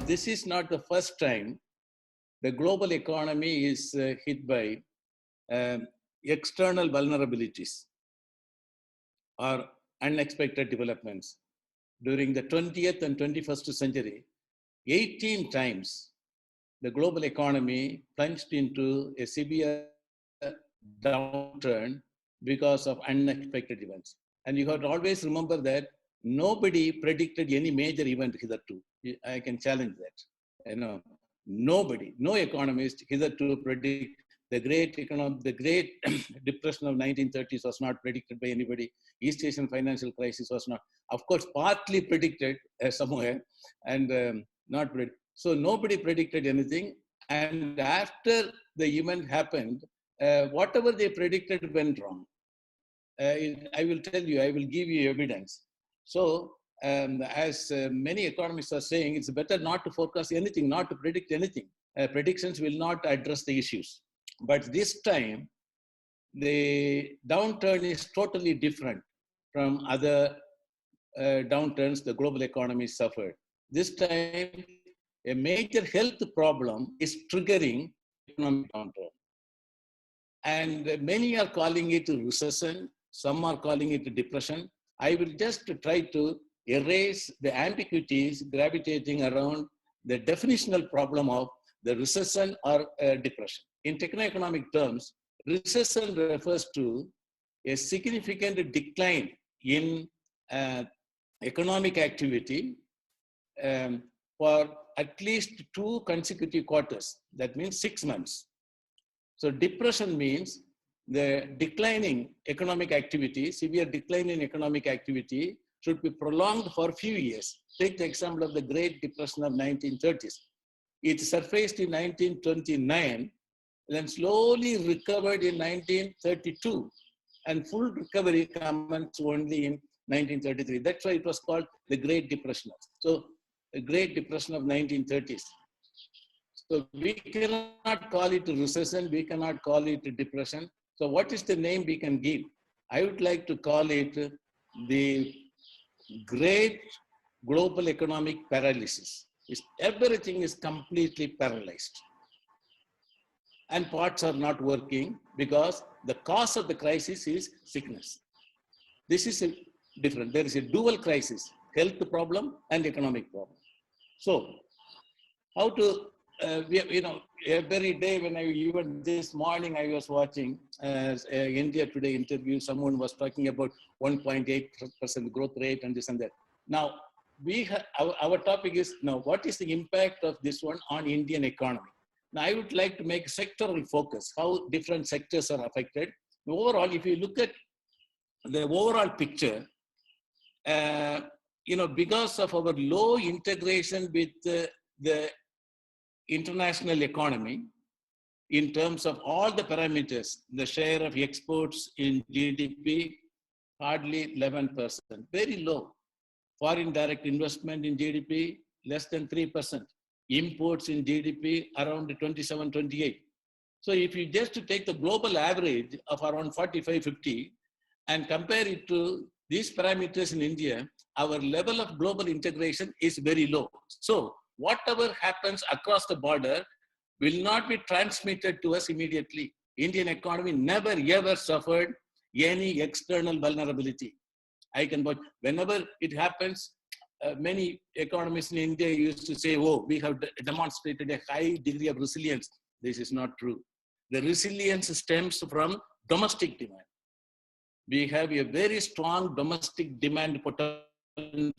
this is not the first time the global economy is hit by external vulnerabilities or unexpected developments. During the 20th and 21st century, 18 times the global economy plunged into a severe downturn because of unexpected events. And you have to always remember that nobody predicted any major event hitherto. I can challenge that. Nobody, no economist hitherto predict the great depression of 1930s was not predicted by anybody. East Asian financial crisis was not, of course, partly predicted somewhere and not predicted. So nobody predicted anything. And after the event happened, whatever they predicted went wrong. I will tell you, I will give you evidence. So as many economists are saying, it's better not to forecast anything, not to predict anything. Predictions will not address the issues. But this time, the downturn is totally different from other downturns the global economy suffered. This time, a major health problem is triggering economic downturn. And many are calling it recession, some are calling it depression. I will just try to erase the ambiguities gravitating around the definitional problem of the recession or depression. In techno-economic terms, recession refers to a significant decline in economic activity for at least 2 consecutive quarters. That means 6 months. So depression means the declining economic activity, severe decline in economic activity should be prolonged for a few years. Take the example of the Great Depression of 1930s. It surfaced in 1929, then slowly recovered in 1932, and full recovery commenced only in 1933. That's why it was called the Great Depression. So the Great Depression of 1930s. So we cannot call it a recession, we cannot call it a depression. So what is the name we can give? I would like to call it the great global economic paralysis. Everything is completely paralyzed. And parts are not working because the cause of the crisis is sickness. This is different. There is a dual crisis, health problem and economic problem. So how to every day even this morning I was watching India Today interview, someone was talking about 1.8% growth rate and this and that. Now, our topic is now, what is the impact of this one on Indian economy? Now, I would like to make sectoral focus, how different sectors are affected. Overall, if you look at the overall picture, because of our low integration with the international economy, in terms of all the parameters, the share of exports in GDP, hardly 11%, very low. Foreign direct investment in GDP, less than 3%. Imports in GDP, around 27, 28. So if you just take the global average of around 45, 50, and compare it to these parameters in India, our level of global integration is very low. So whatever happens across the border will not be transmitted to us immediately. Indian economy never ever suffered any external vulnerability. Whenever it happens, many economists in India used to say, oh, we have demonstrated a high degree of resilience. This is not true. The resilience stems from domestic demand. We have a very strong domestic demand potential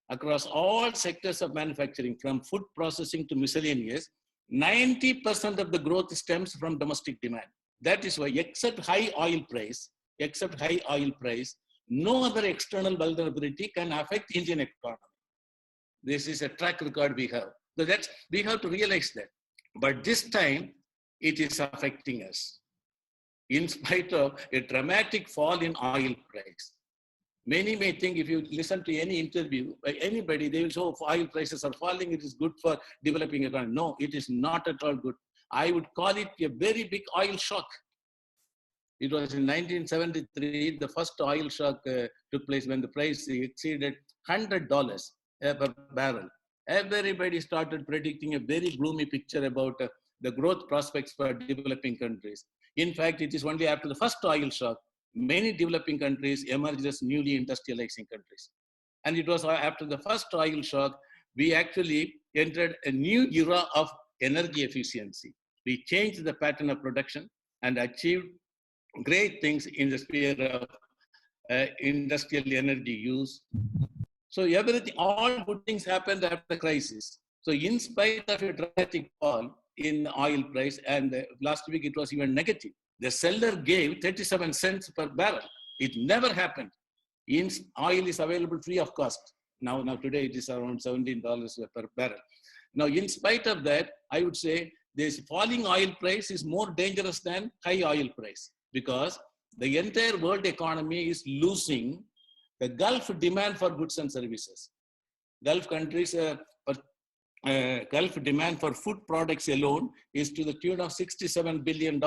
across all sectors of manufacturing, from food processing to miscellaneous. 90% of the growth stems from domestic demand. That is why, except high oil price, no other external vulnerability can affect Indian economy. This is a track record we have. So we have to realize that. But this time, it is affecting us. In spite of a dramatic fall in oil price. Many may think, if you listen to any interview by anybody, they will say, oh, oil prices are falling, it is good for developing economy. No, it is not at all good. I would call it a very big oil shock. It was in 1973, the first oil shock took place when the price exceeded $100 per barrel. everybody started predicting a very gloomy picture about the growth prospects for developing countries. In fact, it is only after the first oil shock, many developing countries emerged as newly industrializing countries. And it was after the first oil shock, we actually entered a new era of energy efficiency. We changed the pattern of production and achieved great things in the sphere of industrial energy use. So everything, all good things happened after the crisis. So in spite of a dramatic fall in oil price, and last week it was even negative, the seller gave 37 cents per barrel. It never happened. In oil is available free of cost. Now today it is around $17 per barrel. Now, in spite of that, I would say this falling oil price is more dangerous than high oil price, because the entire world economy is losing the Gulf demand for goods and services. Gulf countries, Gulf demand for food products alone is to the tune of $67 billion.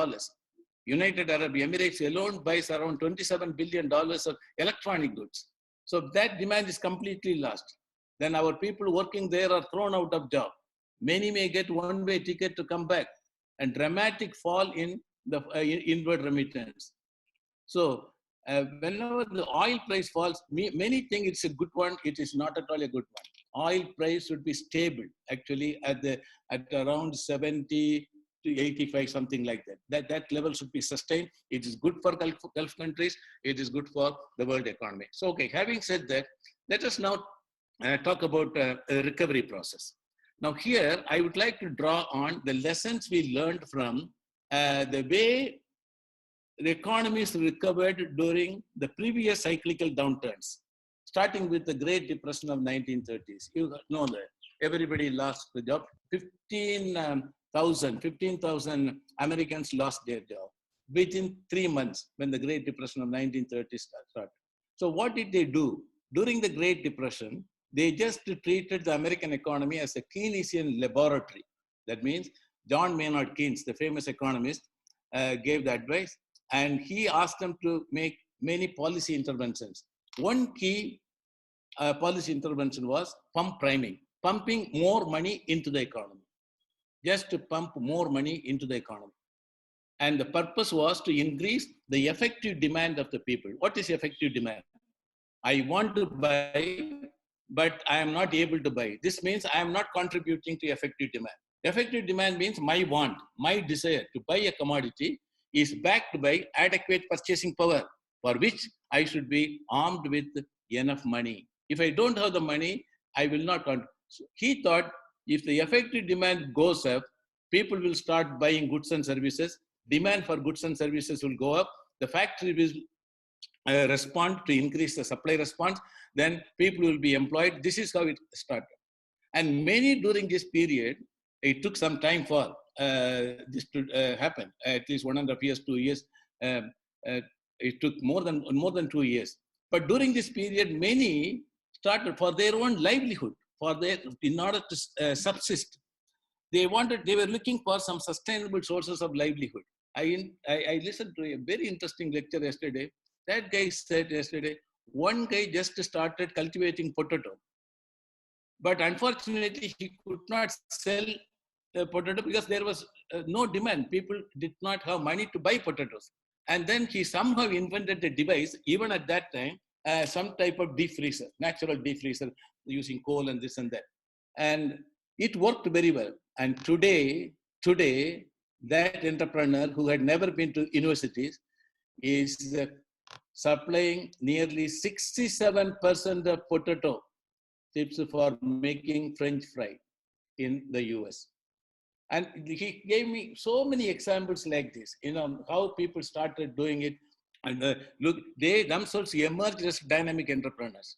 United Arab Emirates alone buys around $27 billion of electronic goods. So that demand is completely lost. Then our people working there are thrown out of job. Many may get one-way ticket to come back, and dramatic fall in the inward remittance. So whenever the oil price falls, many think it's a good one. It is not at all a good one. Oil price should be stable, actually, at around 70 to 85, something like that. That level should be sustained. It is good for Gulf countries. It is good for the world economy. So, okay, having said that, let us now talk about a recovery process. Now here, I would like to draw on the lessons we learned from the way the economies recovered during the previous cyclical downturns, starting with the Great Depression of 1930s. You know that everybody lost the job. 15,000 Americans lost their job within 3 months when the Great Depression of 1930s started. So what did they do? During the Great Depression, they just treated the American economy as a Keynesian laboratory. That means John Maynard Keynes, the famous economist, gave the advice, and he asked them to make many policy interventions. One key policy intervention was pump priming, pumping more money into the economy, just to pump more money into the economy. And the purpose was to increase the effective demand of the people. What is effective demand? I want to buy, but I am not able to buy. This means I am not contributing to effective demand. Effective demand means my want, my desire to buy a commodity is backed by adequate purchasing power, for which I should be armed with enough money. If I don't have the money, I will not. So he thought if the effective demand goes up, people will start buying goods and services. Demand for goods and services will go up. The factory will respond to increase the supply response. Then people will be employed. This is how it started. And many during this period, it took some time for this to happen. At least 1.5 years, 2 years. It took more than 2 years. But during this period, many started for their own livelihood, in order to subsist. They were looking for some sustainable sources of livelihood. I listened to a very interesting lecture yesterday. That guy said yesterday, one guy just started cultivating potato. But unfortunately, he could not sell the potato because there was no demand. People did not have money to buy potatoes. And then he somehow invented a device, even at that time, some type of deep freezer, natural deep freezer, using coal and this and that. And it worked very well. And today, that entrepreneur who had never been to universities is supplying nearly 67% of potato chips for making French fry in the US. And he gave me so many examples like this, how people started doing it. And look, they themselves emerged as dynamic entrepreneurs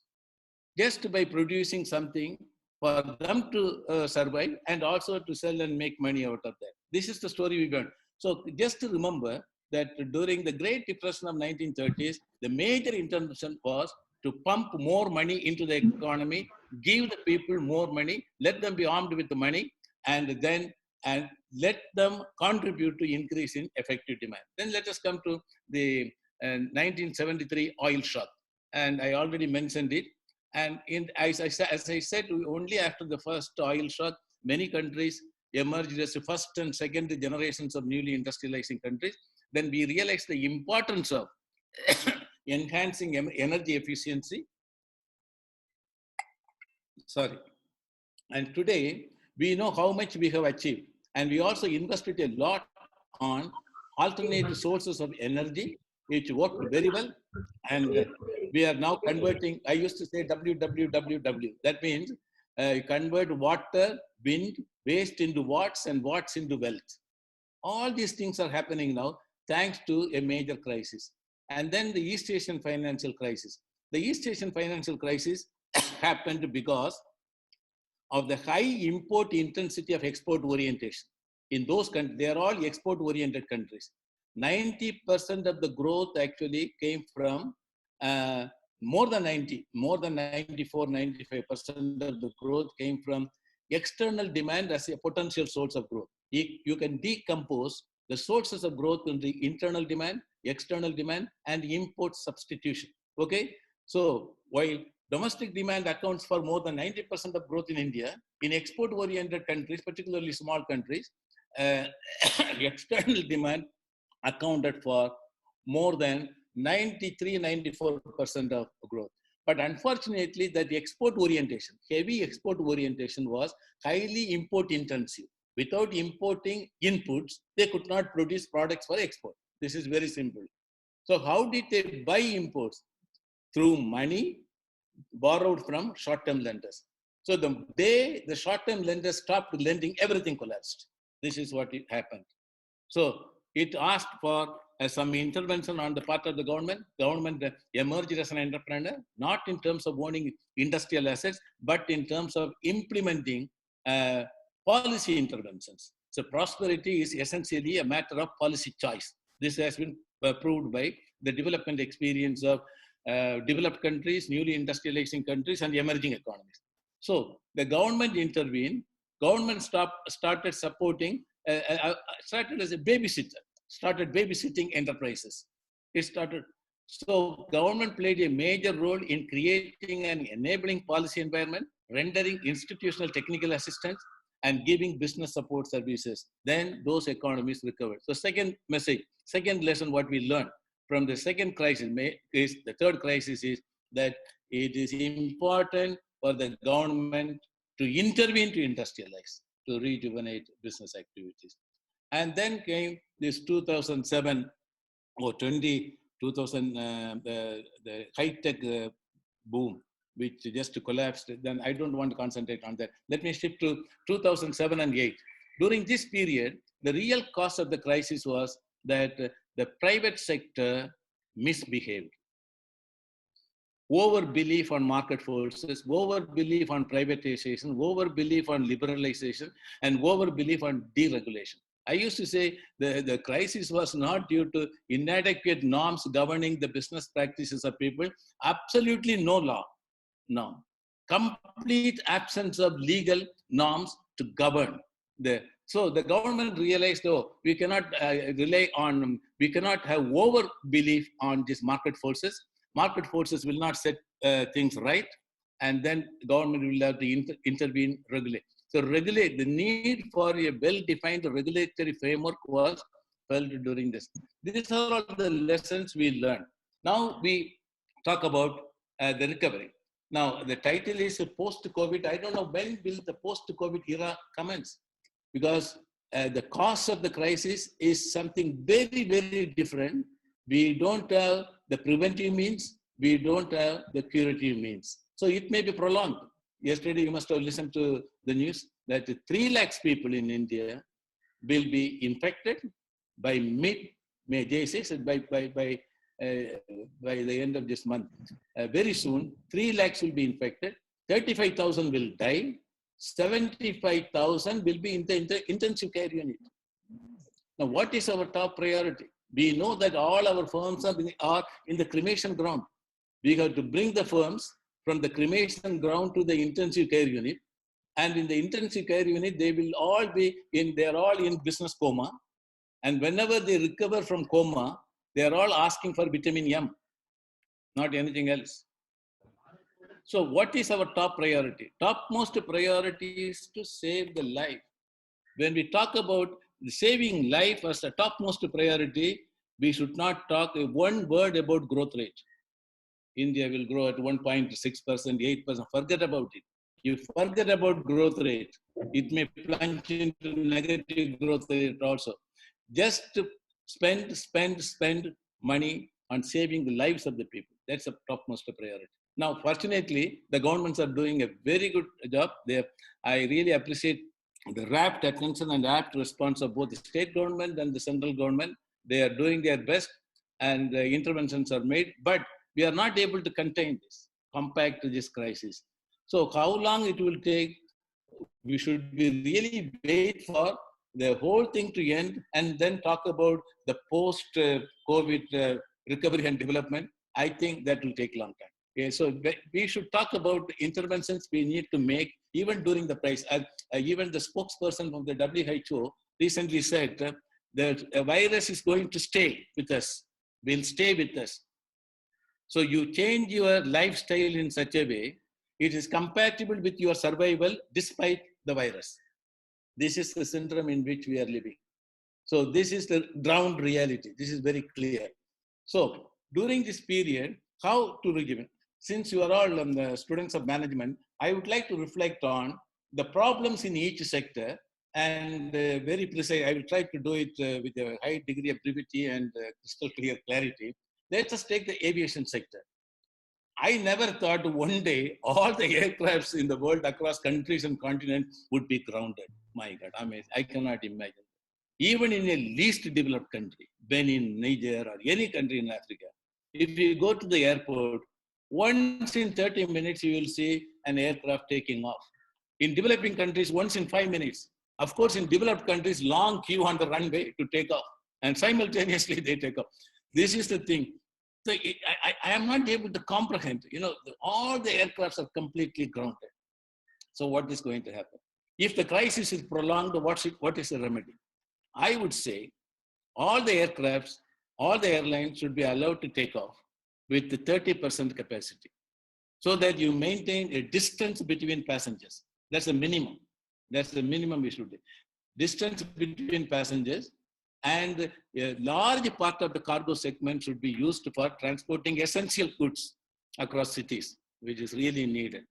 just by producing something for them to survive and also to sell and make money out of that. This is the story we got. So just to remember that during the Great Depression of 1930s, the major intervention was to pump more money into the economy, give the people more money, let them be armed with the money, and let them contribute to increase in effective demand. Then let us come to the 1973 oil shock. And I already mentioned it. And as I said, only after the first oil shock, many countries emerged as the first and second generations of newly industrializing countries. Then we realized the importance of enhancing energy efficiency. Sorry. And today, we know how much we have achieved. And we also invested a lot on alternative sources of energy, which worked very well. And we are now converting, I used to say WWWW. That means convert water, wind, waste into watts and watts into wealth. All these things are happening now thanks to a major crisis. And then the East Asian financial crisis. The East Asian financial crisis happened because of the high import intensity of export orientation. In those countries, they are all export oriented countries. 90% of the growth actually came from more than 94, 95% of the growth came from external demand as a potential source of growth. You can decompose the sources of growth into the internal demand, external demand, and import substitution. Okay, so while domestic demand accounts for more than 90% of growth in India, in export-oriented countries, particularly small countries, external demand accounted for more than 93, 94% of growth. But unfortunately, that export orientation, heavy export orientation was highly import intensive. Without importing inputs, they could not produce products for export. This is very simple. So how did they buy imports? Through money borrowed from short-term lenders. So the day the short-term lenders stopped lending, everything collapsed. This is what it happened. So it asked for some intervention on the part of the government. Government emerged as an entrepreneur, not in terms of owning industrial assets, but in terms of implementing policy interventions. So prosperity is essentially a matter of policy choice. This has been proved by the development experience of developed countries, newly industrializing countries, and emerging economies. So the government intervened. Government started supporting, started as a babysitter, started babysitting enterprises. It started. So government played a major role in creating an enabling policy environment, rendering institutional technical assistance, and giving business support services. Then those economies recovered. So second message, second lesson, what we learned from the second crisis is the third crisis is that it is important for the government to intervene to industrialize, to rejuvenate business activities. And then came this 2007 or 2000, the high-tech boom, which just collapsed. Then I don't want to concentrate on that. Let me shift to 2007 and 8. During this period, the real cause of the crisis was that the private sector misbehaved. Over-belief on market forces, over-belief on privatization, over-belief on liberalization, and over-belief on deregulation. I used to say the crisis was not due to inadequate norms governing the business practices of people. Absolutely no law. No. Complete absence of legal norms to govern. So the government realized, oh, we cannot we cannot have over-belief on these market forces. Market forces will not set things right, and then government will have to intervene, regulate. So regulate, the need for a well-defined regulatory framework was felt during this. These are all the lessons we learned. Now we talk about the recovery. Now the title is post-COVID. I don't know when will the post-COVID era commence, because the cause of the crisis is something very, very different. We don't have the preventive means, we don't have the curative means. So it may be prolonged. Yesterday, you must have listened to the news that 3 lakhs people in India will be infected by mid-May. They say by the end of this month. Very soon, 3 lakhs will be infected, 35,000 will die, 75,000 will be in the intensive care unit. Now, what is our top priority? We know that all our firms are in the cremation ground. We have to bring the firms from the cremation ground to the intensive care unit. And in the intensive care unit, they will all be they're all in business coma. And whenever they recover from coma, they're all asking for vitamin M, not anything else. So what is our top priority? Topmost priority is to save the life. When we talk about saving life as a topmost priority, we should not talk one word about growth rate. India will grow at 1.6%, 8%. Forget about it. You forget about growth rate. It may plunge into negative growth rate also. Just spend money on saving the lives of the people. That's a topmost priority. Now, fortunately, the governments are doing a very good job. I really appreciate the rapt attention and rapt response of both the state government and the central government. They are doing their best and interventions are made, but we are not able to contain this, compact to this crisis. So how long it will take, we should be really wait for the whole thing to end and then talk about the post-COVID recovery and development. I think that will take a long time. Okay, so we should talk about interventions we need to make even during the crisis. Even the spokesperson from the WHO recently said that a virus is going to stay with us, will stay with us. So you change your lifestyle in such a way, it is compatible with your survival despite the virus. This is the syndrome in which we are living. So this is the ground reality. This is very clear. So during this period, how to regive? Since you are all the students of management, I would like to reflect on the problems in each sector and very precise. I will try to do it with a high degree of brevity and crystal clear clarity. Let us take the aviation sector. I never thought one day all the aircrafts in the world across countries and continents would be grounded. My God, amazing. I cannot imagine. Even in a least developed country, Benin, Niger, or any country in Africa, if you go to the airport, once in 30 minutes, you will see an aircraft taking off. In developing countries, once in 5 minutes. Of course, in developed countries, long queue on the runway to take off. And simultaneously, they take off. This is the thing. So I am not able to comprehend, all the aircrafts are completely grounded. So what is going to happen? If the crisis is prolonged, what is the remedy? I would say all the aircrafts, all the airlines should be allowed to take off with the 30% capacity so that you maintain a distance between passengers. That's the minimum. That's the minimum we should do. Distance between passengers, and a large part of the cargo segment should be used for transporting essential goods across cities, which is really needed.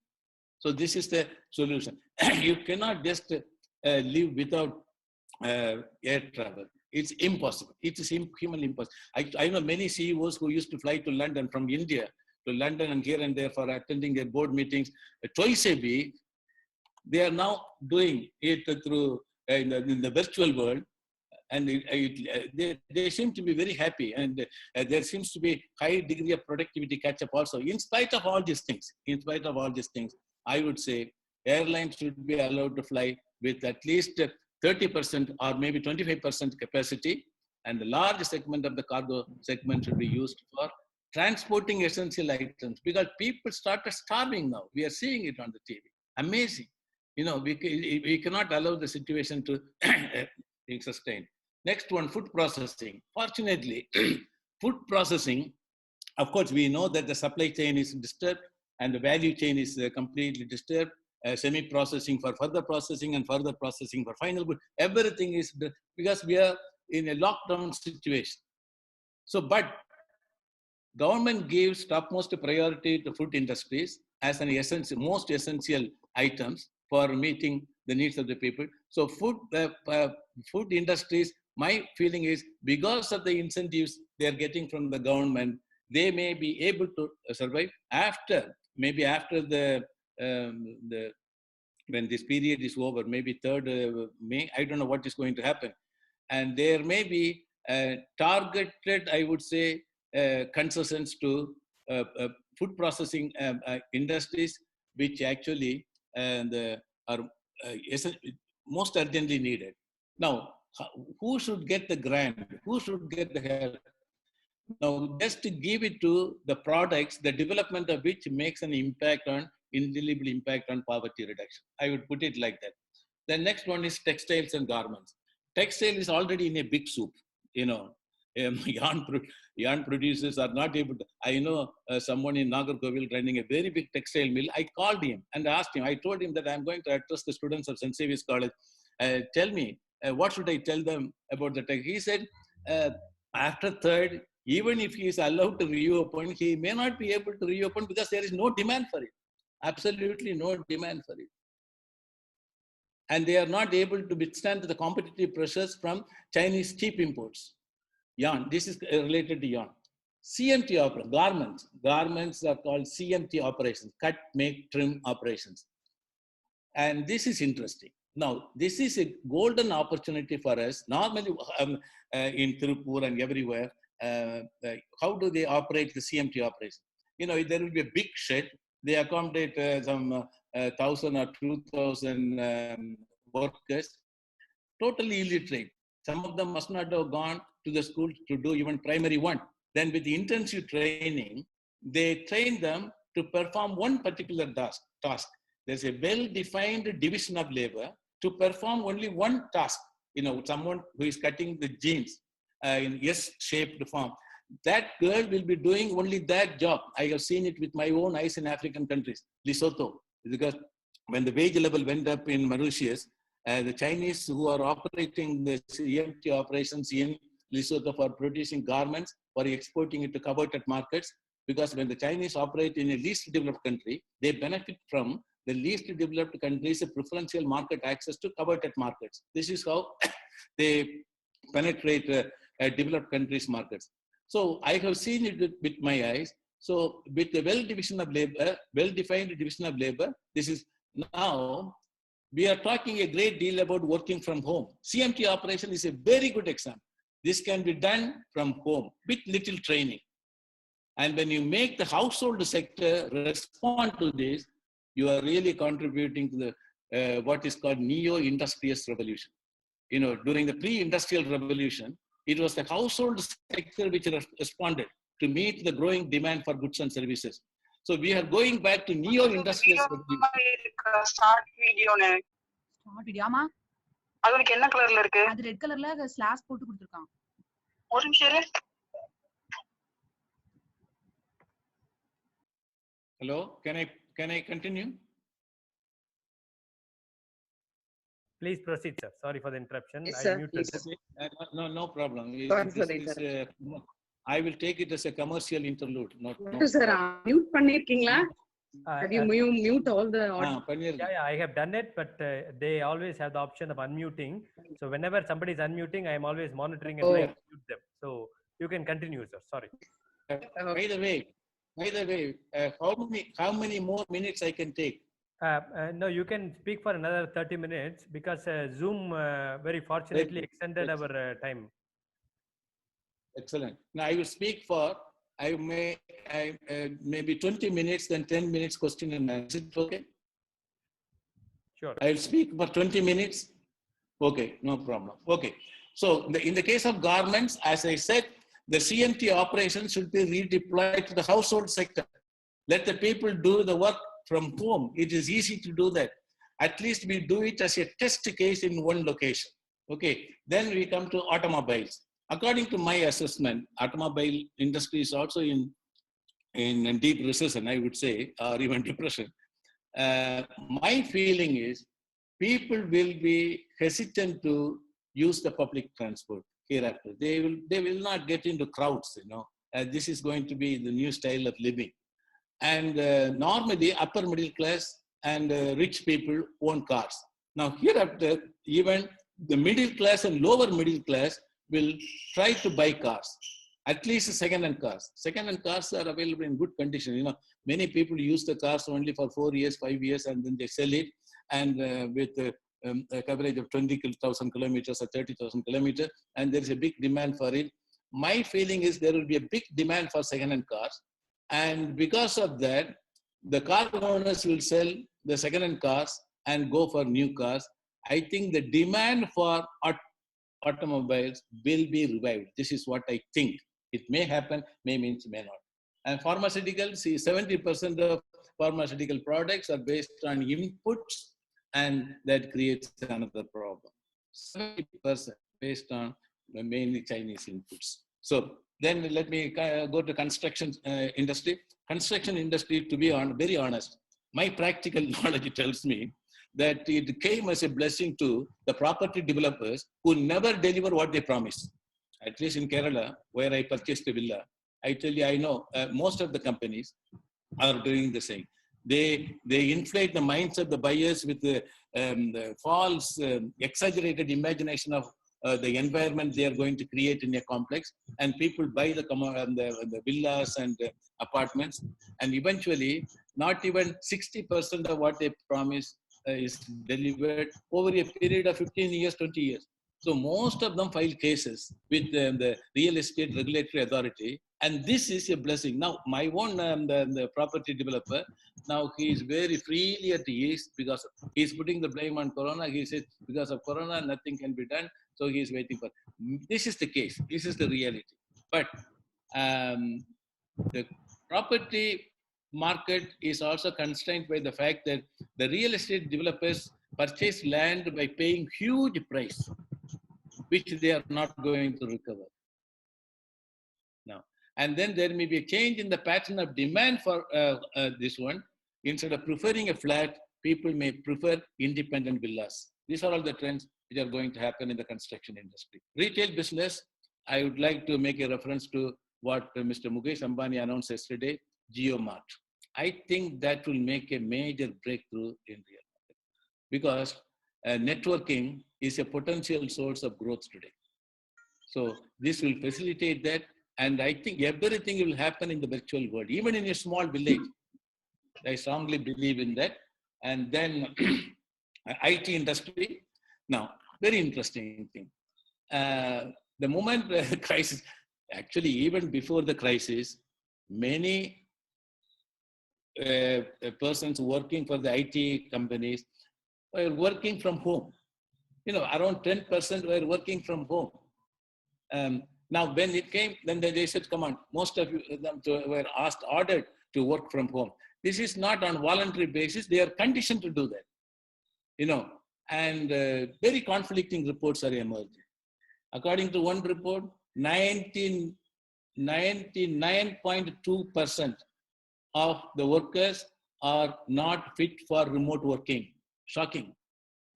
So this is the solution. You cannot just live without air travel. It's impossible. It is humanly impossible. I know many CEOs who used to fly to London from India to London and here and there for attending their board meetings twice a week. They are now doing it through in the virtual world. And they seem to be very happy, and there seems to be high degree of productivity catch up also. In spite of all these things, I would say airlines should be allowed to fly with at least 30% or maybe 25% capacity, and the large segment of the cargo segment should be used for transporting essential items, because people started starving now. We are seeing it on the TV. Amazing. We cannot allow the situation to be sustained. Next one, food processing. Fortunately, food processing, of course, we know that the supply chain is disturbed and the value chain is completely disturbed. Semi-processing for further processing and further processing for final good. Everything is because we are in a lockdown situation. So, but government gives topmost priority to food industries as an most essential items for meeting the needs of the people. So food industries, my feeling is because of the incentives they are getting from the government, they may be able to survive maybe after when this period is over, maybe 3rd May, I don't know what is going to happen. And there may be targeted, I would say, concessions to food processing industries, which actually are most urgently needed. Now, who should get the grant? Who should get the help? Now, just to give it to the products, the development of which makes an indelible impact on poverty reduction. I would put it like that. The next one is textiles and garments. Textile is already in a big soup, yarn producers are not able to. I know someone in Nagarkovil running a very big textile mill. I called him and asked him. I told him that I'm going to address the students of St. Xavier's College. Tell me, what should I tell them about the tech? He said, after third, even if he is allowed to reopen, he may not be able to reopen because there is no demand for it. Absolutely no demand for it. And they are not able to withstand the competitive pressures from Chinese cheap imports. Yarn, this is related to yarn. CMT operations, garments are called CMT operations, cut, make, trim operations. And this is interesting. Now, this is a golden opportunity for us. Normally in Tirupur and everywhere, how do they operate the CMT operation? You know, there will be a big shed. They accommodate some 1,000 or 2,000 workers, totally illiterate. Some of them must not have gone to the school to do even primary one. Then with the intensive training, they train them to perform one particular task. There's a well-defined division of labor to perform only one task. You know, someone who is cutting the jeans in S-shaped form, that girl will be doing only that job. I have seen it with my own eyes in African countries, Lesotho, because when the wage level went up in Mauritius, the Chinese who are operating the CMT operations in Lesotho for producing garments, for exporting it to coveted markets, because when the Chinese operate in a least developed country, they benefit from the least developed countries' preferential market access to coveted markets. This is how they penetrate developed countries' markets. So I have seen it with my eyes. So with the well-defined division of labor, this is now, we are talking a great deal about working from home. CMT operation is a very good example. This can be done from home with little training. And when you make the household sector respond to this, you are really contributing to the what is called neo-industrious revolution. You know, during the pre-industrial revolution, it was the household sector which responded to meet the growing demand for goods and services. So we are going back to neo-industrial revolution. Start video. Start video ma? அது உனக்கு என்ன கலர்ல இருக்கு? அது red கலர்ல slash போட்டு கொடுத்திருக்கான். ஒரு நிமிஷம் இரு. Hello, can I continue? Please proceed, sir. Sorry for the interruption. Yes, I sir, muted. No problem. I will take it as a commercial interlude. Sir, mute பண்ணிருக்கீங்களா? Have you mute all the audio? Yeah, I have done it, but they always have the option of unmuting. So whenever somebody is unmuting, I am always monitoring and trying to mute them. So you can continue, sir. Sorry. By the way, how many more minutes I can take? No, you can speak for another 30 minutes because Zoom very fortunately extended our time. Excellent. Now I will speak for maybe 20 minutes, then 10 minutes question and answer. Is it okay? Sure. I will speak for 20 minutes. Okay, no problem. Okay. So in the case of garments, as I said, the CMT operation should be redeployed to the household sector. Let the people do the work from home. It is easy to do that. At least we do it as a test case in one location. Okay. Then we come to automobiles. According to my assessment, automobile industry is also in deep recession, I would say, or even depression. My feeling is people will be hesitant to use the public transport hereafter. They will not get into crowds, you know. This is going to be the new style of living. And normally upper middle class and rich people own cars. Now hereafter, even the middle class and lower middle class will try to buy cars, at least second-hand cars. Second-hand cars are available in good condition. You know, many people use the cars only for 4 years, 5 years, and then they sell it. And with a coverage of 20,000 kilometers or 30,000 kilometers, and there is a big demand for it. My feeling is there will be a big demand for second-hand cars. And because of that, the car owners will sell the second-hand cars and go for new cars. I think the demand for automobiles will be revived. This is what I think. It may happen, may not. And pharmaceuticals, see, 70% of pharmaceutical products are based on inputs, and that creates another problem. 70% based on mainly Chinese inputs. So then let me go to construction industry. Construction industry, to be very honest, my practical knowledge tells me that it came as a blessing to the property developers who never deliver what they promise. At least in Kerala, where I purchased a villa, I tell you, I know most of the companies are doing the same. They inflate the minds of the buyers with the false, exaggerated imagination of the environment they are going to create in a complex, and people buy the villas and apartments, and eventually not even 60% of what they promise is delivered over a period of 15 years, 20 years. So most of them file cases with the real estate regulatory authority, and this is a blessing. Now, my own the property developer, now he is very freely at ease because he's putting the blame on Corona. He says because of Corona, nothing can be done. So he is waiting for. This is the case. This is the reality. But the property market is also constrained by the fact that the real estate developers purchase land by paying huge price, which they are not going to recover now. And then there may be a change in the pattern of demand for this one. Instead of preferring a flat, people may prefer independent villas. These are all the trends which are going to happen in the construction industry. Retail business, I would like to make a reference to what Mr. Mukesh Ambani announced yesterday, GeoMart. I think that will make a major breakthrough in real estate because networking is a potential source of growth today. So this will facilitate that. And I think everything will happen in the virtual world, even in a small village. I strongly believe in that. And then IT industry. Now, very interesting thing. The moment the crisis, actually even before the crisis, many persons working for the IT companies were working from home. You know, around 10% were working from home. Now, when it came, then they said, come on, most of them were ordered to work from home. This is not on voluntary basis. They are conditioned to do that, you know, and very conflicting reports are emerging. According to one report, 99.2% of the workers are not fit for remote working. Shocking,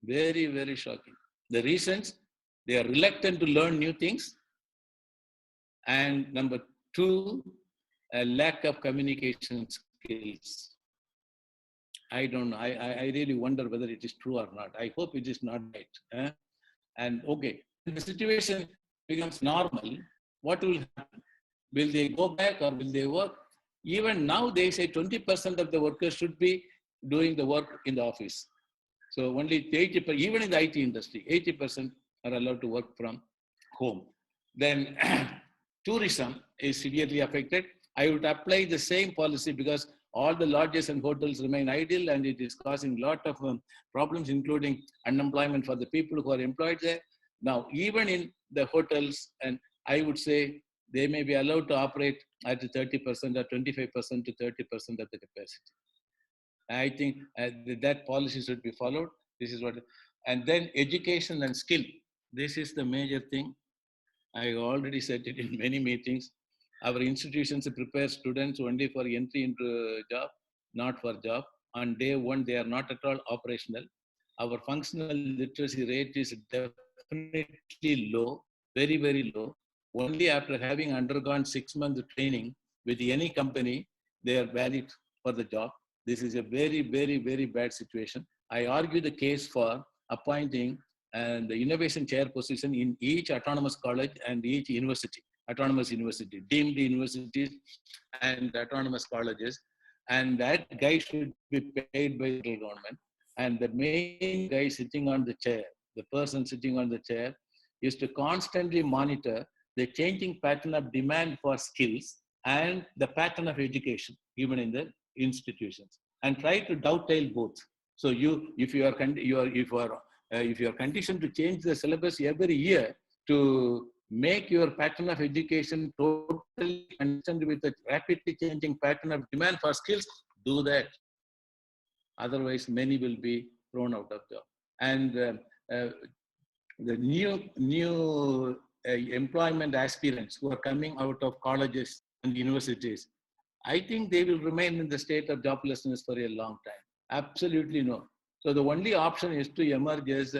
very, very shocking. The reasons, they are reluctant to learn new things. And number two, a lack of communication skills. I don't know. I really wonder whether it is true or not. I hope it is not right. And okay, when the situation becomes normal, what will happen? Will they go back or will they work? Even now, they say 20% of the workers should be doing the work in the office. So only 80%, even in the IT industry, 80% are allowed to work from home. Then tourism is severely affected. I would apply the same policy because all the lodges and hotels remain idle and it is causing a lot of problems, including unemployment for the people who are employed there. Now, even in the hotels, and I would say they may be allowed to operate at 30% or 25% to 30% of the capacity. I think that policy should be followed. This is what, and then education and skill. This is the major thing. I already said it in many meetings. Our institutions prepare students only for entry into a job, not for job. On day one, they are not at all operational. Our functional literacy rate is definitely low, very, very low. Only after having undergone 6 months of training with any company, they are valid for the job. This is a very, very, very bad situation. I argue the case for appointing the innovation chair position in each autonomous college and each university, autonomous university, deemed universities and autonomous colleges. And that guy should be paid by the government. And the main guy sitting on the chair, the person sitting on the chair, is to constantly monitor the changing pattern of demand for skills and the pattern of education, even in the institutions, and try to dovetail both. So if you are conditioned to change the syllabus every year to make your pattern of education totally consistent with the rapidly changing pattern of demand for skills, do that. Otherwise, many will be thrown out of job. And the new employment aspirants who are coming out of colleges and universities, I think they will remain in the state of joblessness for a long time. Absolutely no. So the only option is to emerge as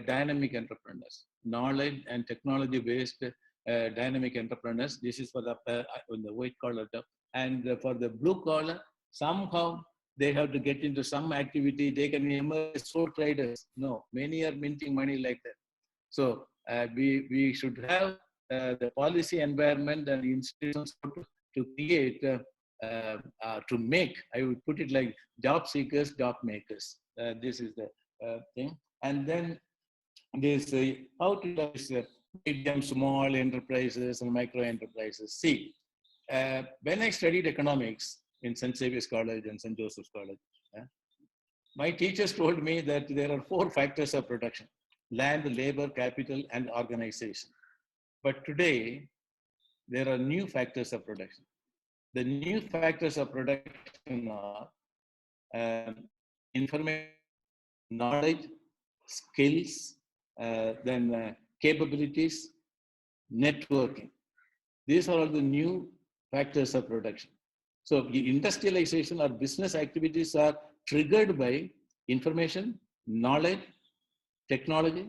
dynamic entrepreneurs, knowledge and technology-based dynamic entrepreneurs. This is for the white collar job. And for the blue collar, somehow they have to get into some activity. They can emerge as sole traders. No, many are minting money like that. So we should have the policy environment and institutions to create, to make, I would put it like job seekers, job makers. This is the thing. And then this, how to do this medium, small enterprises and micro enterprises. See, when I studied economics in St. Xavier's College and St. Joseph's College, my teachers told me that there are 4 factors of production: land, labor, capital, and organization. But today, there are new factors of production. The new factors of production are information, knowledge, skills, then capabilities, networking. These are all the new factors of production. So the industrialization or business activities are triggered by information, knowledge, technology.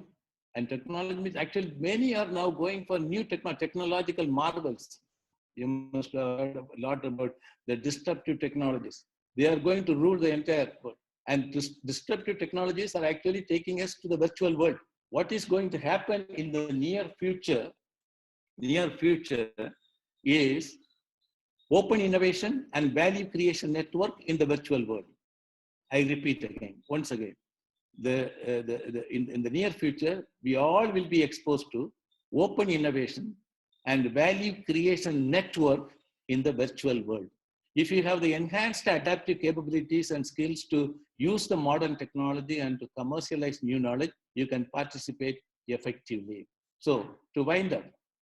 And technology means actually many are now going for new technological marvels. You must have heard a lot about the disruptive technologies. They are going to rule the entire world. And disruptive technologies are actually taking us to the virtual world. What is going to happen in the near future is open innovation and value creation network in the virtual world. I repeat again, once again. In the near future, we all will be exposed to open innovation and value creation network in the virtual world. If you have the enhanced adaptive capabilities and skills to use the modern technology and to commercialize new knowledge, you can participate effectively. So to wind up,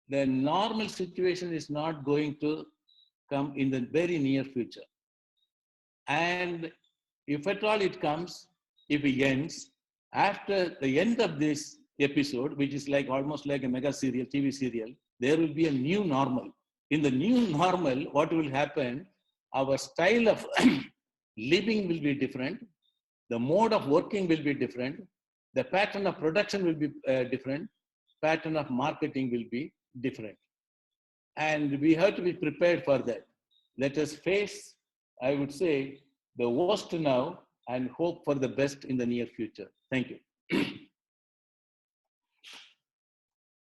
the normal situation is not going to come in the very near future. And if at all it comes, if it ends, after the end of this episode, which is like almost like a mega serial, TV serial, there will be a new normal. In the new normal, what will happen? Our style of living will be different. The mode of working will be different. The pattern of production will be different. Pattern of marketing will be different. And we have to be prepared for that. Let us face, I would say, the worst now and hope for the best in the near future. Thank you.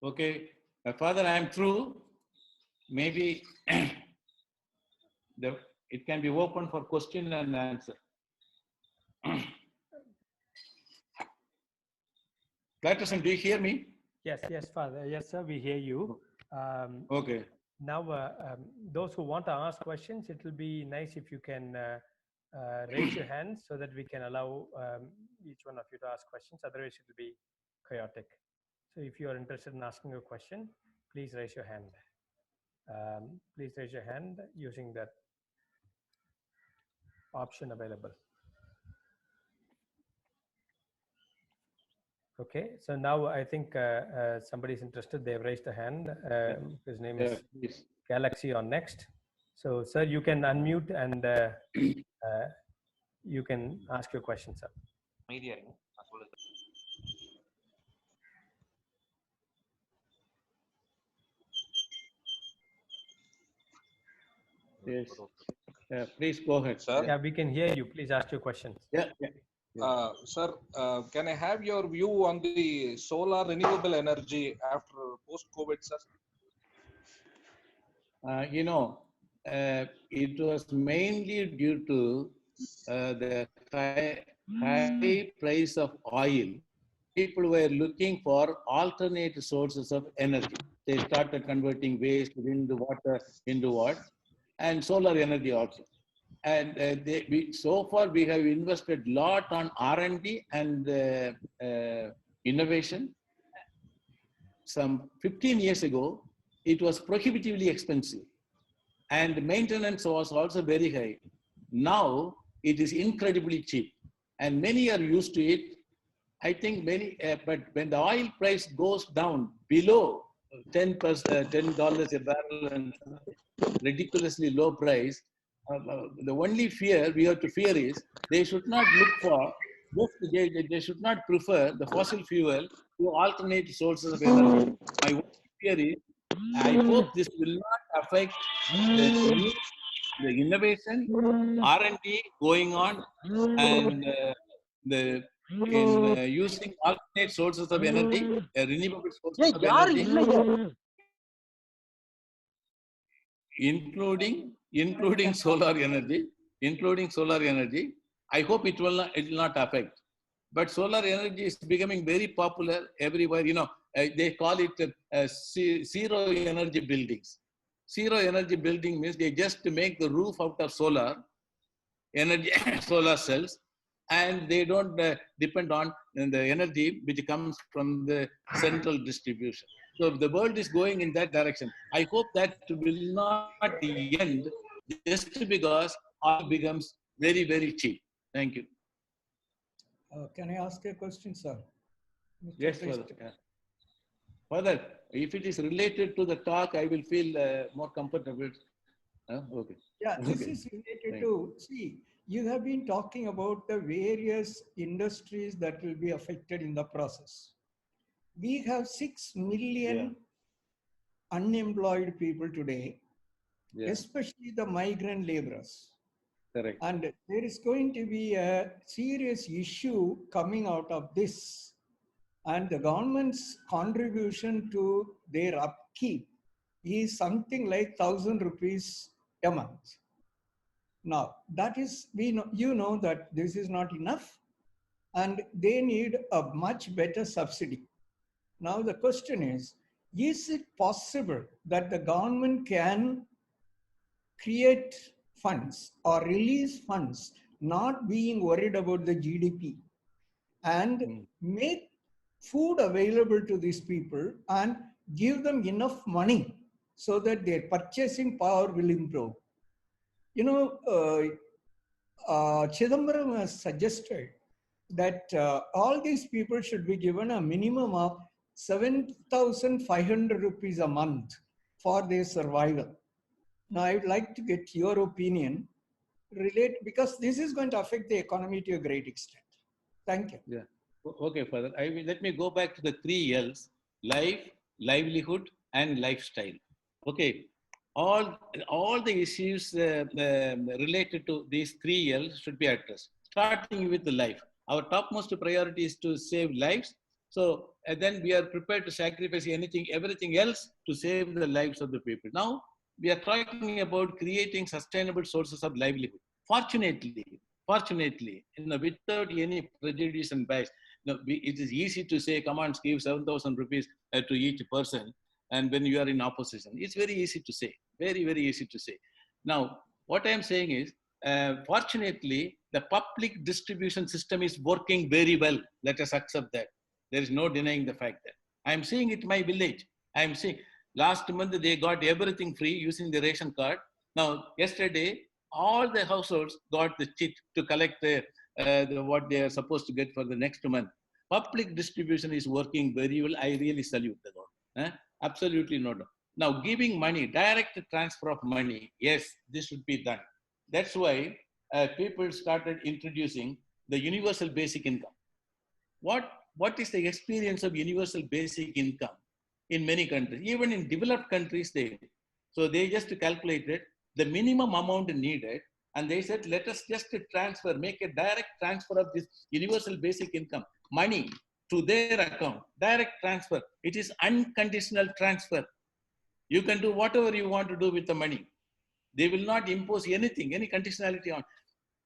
Okay, Father, I am through. Maybe it can be open for question and answer. Patterson, do you hear me? Yes, yes, Father. Yes, sir, we hear you. Okay. Now, those who want to ask questions, it will be nice if you can raise your hands so that we can allow each one of you to ask questions. Otherwise, it will be chaotic. So if you are interested in asking a question, please raise your hand. Please raise your hand using that option available. Okay, so now I think somebody is interested. They've raised a hand. His name is Galaxy on next. So, sir, you can unmute and you can ask your question, sir. Yes. Please go ahead. Sir? Yeah, we can hear you. Please ask your questions. Yeah. Sir, can I have your view on the solar renewable energy after post-COVID, sir? It was mainly due to the high price of oil. People were looking for alternate sources of energy. They started converting waste, wind, water into what? And solar energy also. And so far we have invested a lot on R&D and innovation. Some 15 years ago, it was prohibitively expensive. And maintenance was also very high. Now it is incredibly cheap. And many are used to it. I think many, but when the oil price goes down below $10 a barrel and ridiculously low price. The only fear we have to fear is they should not look for, they should not prefer the fossil fuel to alternate sources of energy. My only fear is, I hope this will not affect the innovation, R&D going on, and in using alternate sources of energy, renewable sources of energy, including solar energy. I hope it will not affect. But solar energy is becoming very popular everywhere. They call it zero energy buildings. Zero energy building means they just make the roof out of solar energy, solar cells, and they don't depend on the energy which comes from the central distribution. So the world is going in that direction. I hope that will not end just because oil becomes very, very cheap. Thank you. Can I ask a question, sir? Yes, Father. Yeah. Father, if it is related to the talk, I will feel more comfortable. Okay. Yeah, this is related to, see, you have been talking about the various industries that will be affected in the process. We have 6 million unemployed people today, especially the migrant laborers. Correct. And there is going to be a serious issue coming out of this. And the government's contribution to their upkeep is something like 1,000 rupees a month. Now, that is, you know that this is not enough, and they need a much better subsidy. Now, the question is it possible that the government can create funds or release funds, not being worried about the GDP, and make food available to these people and give them enough money so that their purchasing power will improve? Chidambaram has suggested that all these people should be given a minimum of 7,500 rupees a month for their survival. Now, I would like to get your opinion because this is going to affect the economy to a great extent. Thank you. Yeah. Okay, Father. Let me go back to the 3 L's: life, livelihood, and lifestyle. Okay. All the issues related to these 3 L's should be addressed, starting with the life. Our topmost priority is to save lives. So then we are prepared to sacrifice everything else to save the lives of the people. Now, we are talking about creating sustainable sources of livelihood. Fortunately, without any prejudice and bias, it is easy to say, come on, give 7,000 rupees to each person. And when you are in opposition, it's very easy to say, very, very easy to say. Now, what I'm saying is, fortunately, the public distribution system is working very well. Let us accept that. There is no denying the fact that. I'm seeing it in my village. I'm seeing last month they got everything free using the ration card. Now, yesterday, all the households got the chit to collect what they are supposed to get for the next month. Public distribution is working very well. I really salute the Lord. Absolutely no doubt. Now, giving money, direct transfer of money, yes, this should be done. That's why people started introducing the universal basic income. What is the experience of universal basic income in many countries? Even in developed countries, they just calculated the minimum amount needed, and they said, let us just transfer, make a direct transfer of this universal basic income, money to their account, direct transfer. It is unconditional transfer. You can do whatever you want to do with the money. They will not impose anything, any conditionality on.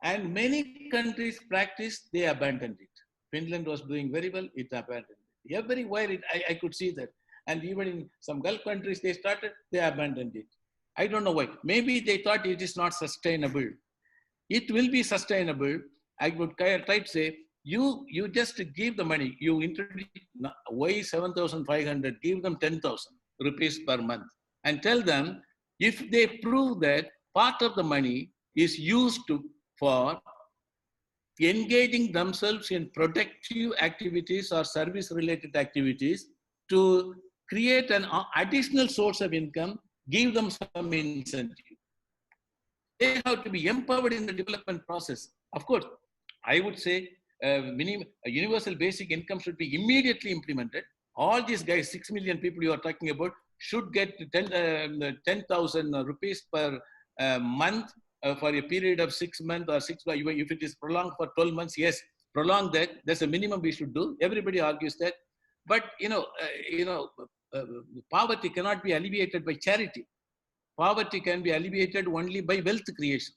And many countries practice, they abandoned it. Finland was doing very well, it abandoned it. Everywhere I could see that. And even in some Gulf countries, they started, they abandoned it. I don't know why. Maybe they thought it is not sustainable. It will be sustainable. I would try to say, you just give the money. You introduce, why 7,500? Give them 10,000 rupees per month. And tell them, if they prove that part of the money is used for engaging themselves in productive activities or service-related activities to create an additional source of income, give them some incentive. They have to be empowered in the development process. Of course, I would say a universal basic income should be immediately implemented. All these guys, 6 million people you are talking about, should get 10,000 rupees per month for a period of 6 months or 6 months. If it is prolonged for 12 months, yes, prolong that. That's a minimum we should do. Everybody argues that. But, poverty cannot be alleviated by charity. Poverty can be alleviated only by wealth creation.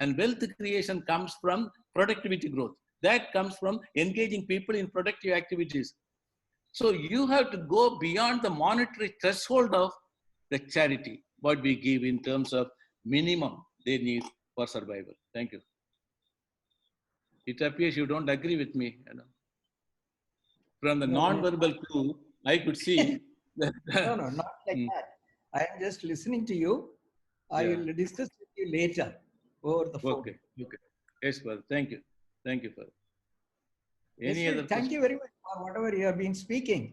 And wealth creation comes from productivity growth. That comes from engaging people in productive activities. So you have to go beyond the monetary threshold of the charity, what we give in terms of minimum they need for survival. Thank you. It appears you don't agree with me. From the non-verbal clue, I could see that. No, not like that. I am just listening to you. I will discuss with you later over the phone. Okay. Yes, brother. Thank you. Thank you, brother. Thank you very much for whatever you have been speaking.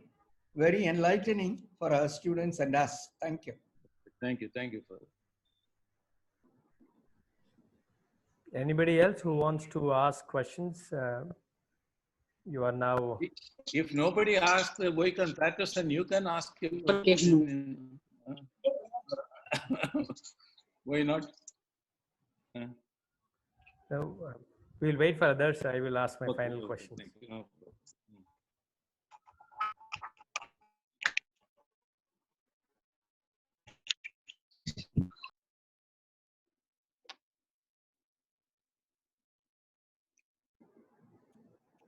Very enlightening for our students and us. Thank you. Thank you, brother. Anybody else who wants to ask questions? You are now. If nobody asks, Vaikant Patterson, you can ask him. Why not? No, we'll wait for others. I will ask my final question.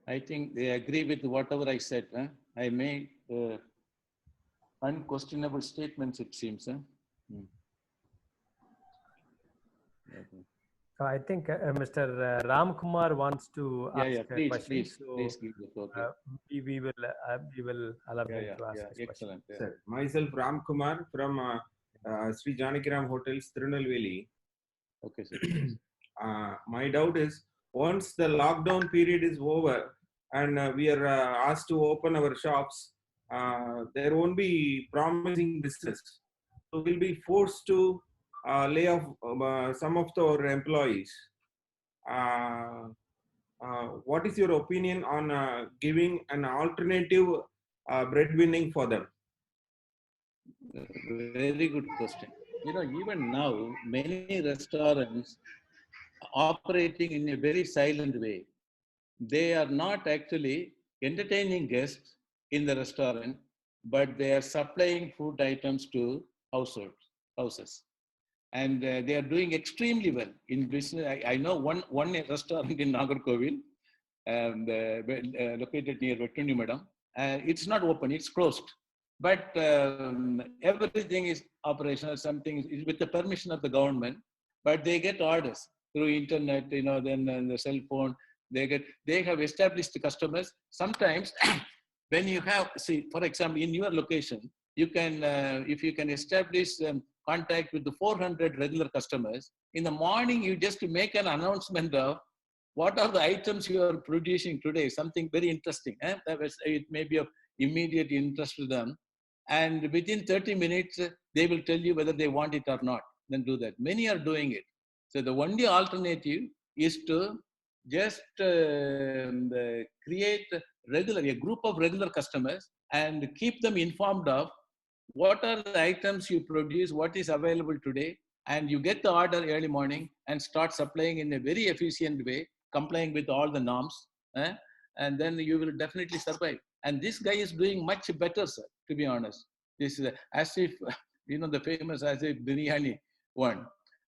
I think they agree with whatever I said. I made unquestionable statements, it seems. So I think Mr. Ram Kumar wants to ask a question. Please give the floor. We will allow him to ask his excellent. question. Sir, myself Ram Kumar from Sri Janakiram Hotels, Tirunelveli. Okay, sir. My doubt is, once the lockdown period is over and we are asked to open our shops, there won't be promising business. So we'll be forced to lay off some of our employees. What is your opinion on giving an alternative breadwinning for them? Very good question. Even now, many restaurants operating in a very silent way. They are not actually entertaining guests in the restaurant, but they are supplying food items to houses. And they are doing extremely well in business. I know one restaurant in Nagarkovil, located near Vettundi Madam. It's not open, it's closed. But everything is operational, something is with the permission of the government, but they get orders through internet, then the cell phone. They have established customers. Sometimes when you have, for example, in your location, you can, if you can establish contact with the 400 regular customers, in the morning, you just make an announcement of what are the items you are producing today, something very interesting. It may be of immediate interest to them. And within 30 minutes, they will tell you whether they want it or not. Then do that. Many are doing it. So the only alternative is to just create a group of regular customers and keep them informed of what are the items you produce, what is available today, and you get the order early morning and start supplying in a very efficient way, complying with all the norms, and then you will definitely survive. And this guy is doing much better, sir, to be honest. This is as if, the famous as if biryani one.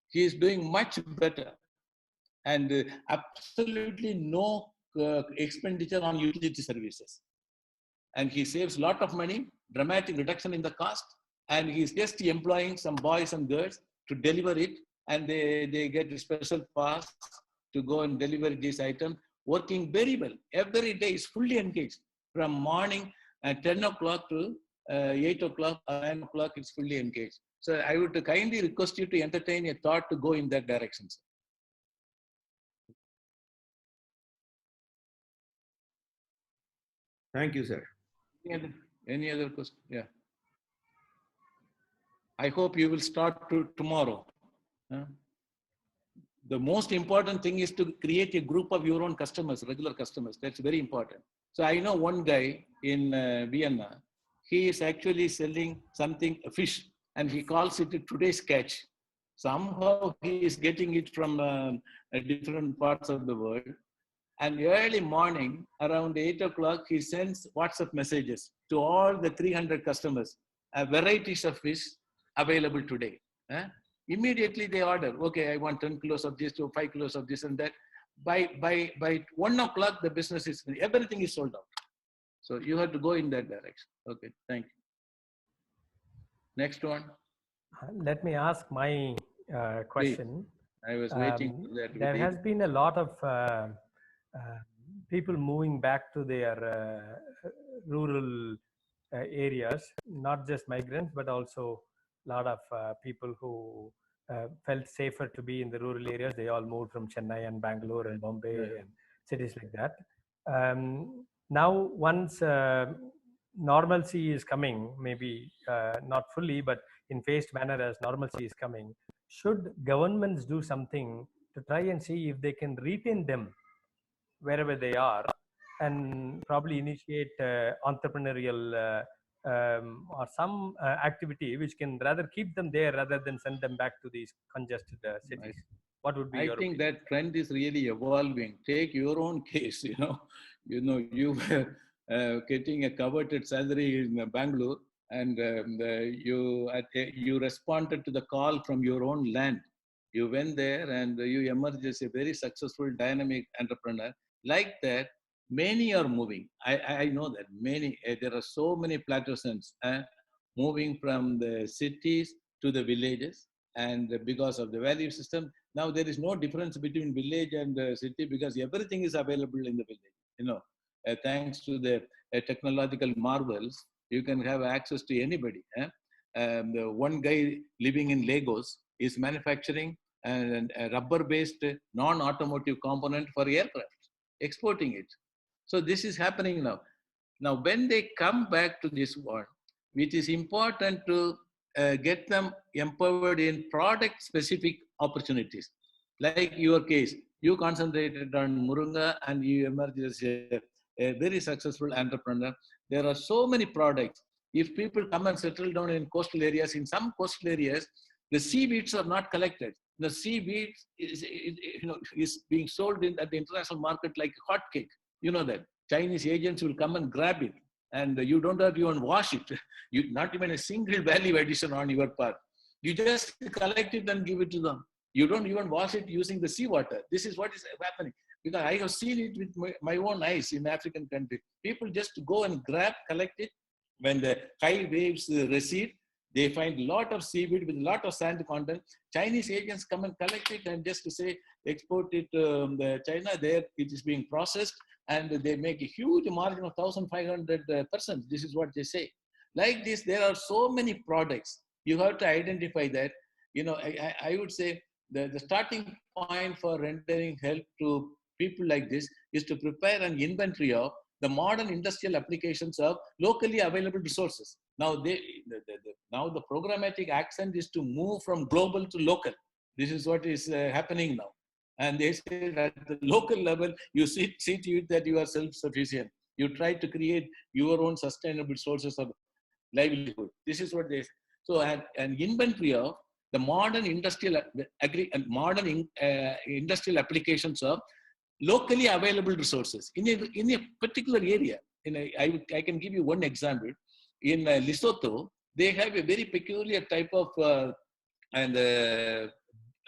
He is doing much better. And absolutely no expenditure on utility services. And he saves a lot of money, dramatic reduction in the cost, and he's just employing some boys and girls to deliver it, and they get a special pass to go and deliver this item, working very well. Every day is fully engaged. From morning at 10 o'clock to 8 o'clock, 9 o'clock, it's fully engaged. So I would kindly request you to entertain a thought to go in that direction, sir. Thank you, sir. Any other question? Yeah. I hope you will start tomorrow. The most important thing is to create a group of your own customers, regular customers. That's very important. So I know one guy in Vienna. He is actually selling something, a fish, and he calls it today's catch. Somehow he is getting it from different parts of the world. And early morning, around 8 o'clock, he sends WhatsApp messages to all the 300 customers, varieties of fish available today. Immediately they order, okay, I want 10 kilos of this, 5 kilos of this and that. By 1 o'clock, the business is, everything is sold out. So you have to go in that direction. Okay, thank you. Next one. Let me ask my question. Please. I was waiting for that. There has been a lot of people moving back to their rural areas, not just migrants, but also a lot of people who felt safer to be in the rural areas. They all moved from Chennai and Bangalore and Bombay and cities like that. Now, once normalcy is coming, maybe not fully, but in phased manner as normalcy is coming, should governments do something to try and see if they can retain them wherever they are and probably initiate entrepreneurial or some activity which can rather keep them there rather than send them back to these congested cities? What would be your opinion? That trend is really evolving. Take your own case, you were getting a coveted salary in Bangalore, and you responded to the call from your own land. You went there and you emerged as a very successful, dynamic entrepreneur. Like that, many are moving. I know that many, there are so many plateausans moving from the cities to the villages. And because of the value system, now there is no difference between village and city because everything is available in the village. Thanks to the technological marvels, you can have access to anybody. The one guy living in Lagos is manufacturing a rubber-based non-automotive component for aircraft, exporting it. So this is happening now. Now, when they come back to this world, it is important to get them empowered in product-specific opportunities. Like your case, you concentrated on Murunga and you emerged as a very successful entrepreneur. There are so many products. If people come and settle down in coastal areas, in some coastal areas, the seaweeds are not collected. The seaweed is being sold at the international market like hotcake. You know that. Chinese agents will come and grab it. And you don't have to even wash it. Not even a single value addition on your part. You just collect it and give it to them. You don't even wash it using the seawater. This is what is happening. Because I have seen it with my own eyes in African countries. People just go and grab, collect it. When the high waves recede, they find a lot of seaweed with a lot of sand content. Chinese agents come and collect it and just to say, export it to China. There it is being processed and they make a huge margin of 1,500%. This is what they say. Like this, there are so many products. You have to identify that. I would say the starting point for rendering help to people like this is to prepare an inventory of the modern industrial applications of locally available resources. Now, the programmatic accent is to move from global to local. This is what is happening now. And they say at the local level, you see to it that you are self-sufficient. You try to create your own sustainable sources of livelihood. This is what they say. So an inventory of the modern industrial industrial applications of locally available resources in a particular area. I can give you one example. In Lesotho, they have a very peculiar type of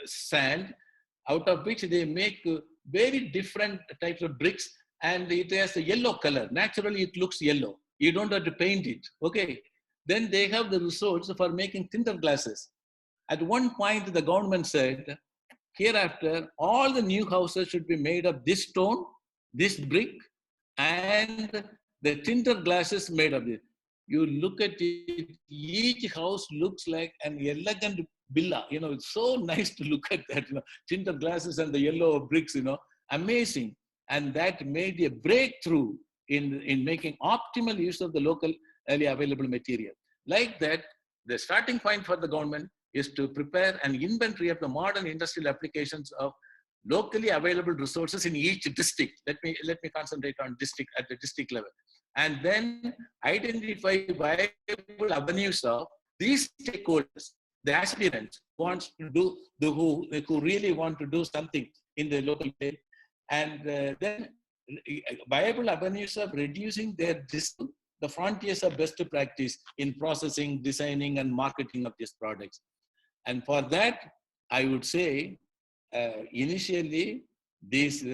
sand, out of which they make very different types of bricks, and it has a yellow color. Naturally, it looks yellow. You don't have to paint it. Okay. Then they have the resource for making tinted glasses. At one point, the government said, hereafter, all the new houses should be made of this stone, this brick, and the tinted glasses made of it. You look at it, each house looks like an elegant villa. It's so nice to look at that, tinted glasses and the yellow bricks, amazing. And that made a breakthrough in making optimal use of the locally available material. Like that, the starting point for the government is to prepare an inventory of the modern industrial applications of locally available resources in each district. Let me concentrate on district at the district level, and then identify viable avenues of these stakeholders, the aspirants wants to do who really want to do something in the local place, and then viable avenues of reducing their dispute, the frontiers of best practice in processing, designing, and marketing of these products. And for that, I would say, initially, this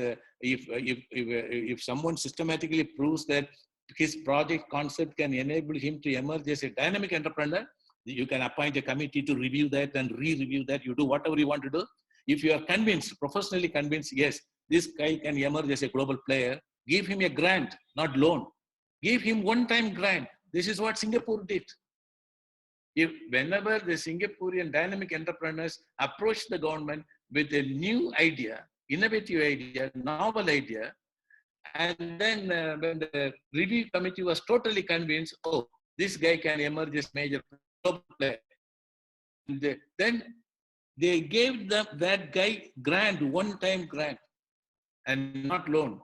if someone systematically proves that his project concept can enable him to emerge as a dynamic entrepreneur, you can appoint a committee to review that and re-review that. You do whatever you want to do. If you are convinced, professionally convinced, yes, this guy can emerge as a global player, give him a grant, not loan. Give him one-time grant. This is what Singapore did. Whenever the Singaporean dynamic entrepreneurs approach the government with a new idea, innovative idea, novel idea, and then when the review committee was totally convinced, oh, this guy can emerge as major global player, then they gave that guy grant, one-time grant, and not loan.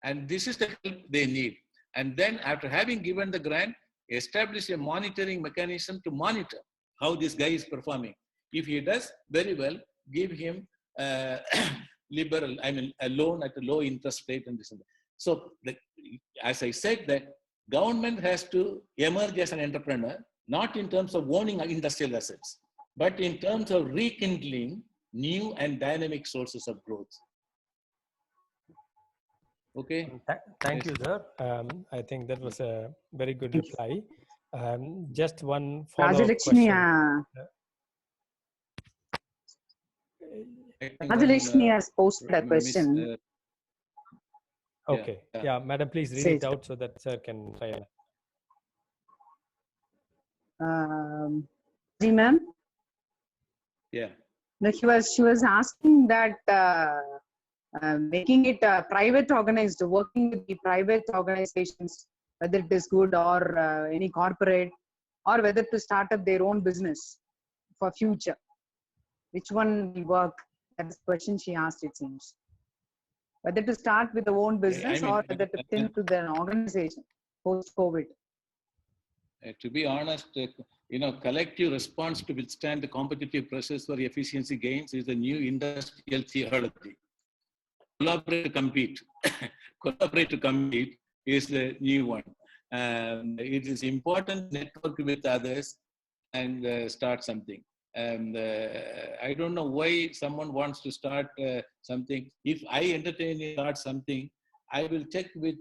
And this is the help they need. And then after having given the grant, establish a monitoring mechanism to monitor how this guy is performing. If he does very well, give him a loan at a low interest rate and this and that. So as I said, that government has to emerge as an entrepreneur, not in terms of owning industrial assets, but in terms of rekindling new and dynamic sources of growth. Okay. Thank you, sir. I think that was a very good reply. Just one follow-up question. Rajalakshmi has posted a question. Okay. Yeah, madam, please read it out so that sir can try. Ma'am? Yeah. No, she was asking that making it private organized, working with the private organizations, whether it is good or any corporate, or whether to start up their own business for future. Which one will work? That's the question she asked, it seems. Whether to start with the own business or whether to think to the organization post-COVID. To be honest, collective response to withstand the competitive pressures for efficiency gains is the new industrial theology. Collaborate to compete. Collaborate to compete is the new one. It is important to network with others and start something. And I don't know why someone wants to start something. If I entertain and start something, I will check with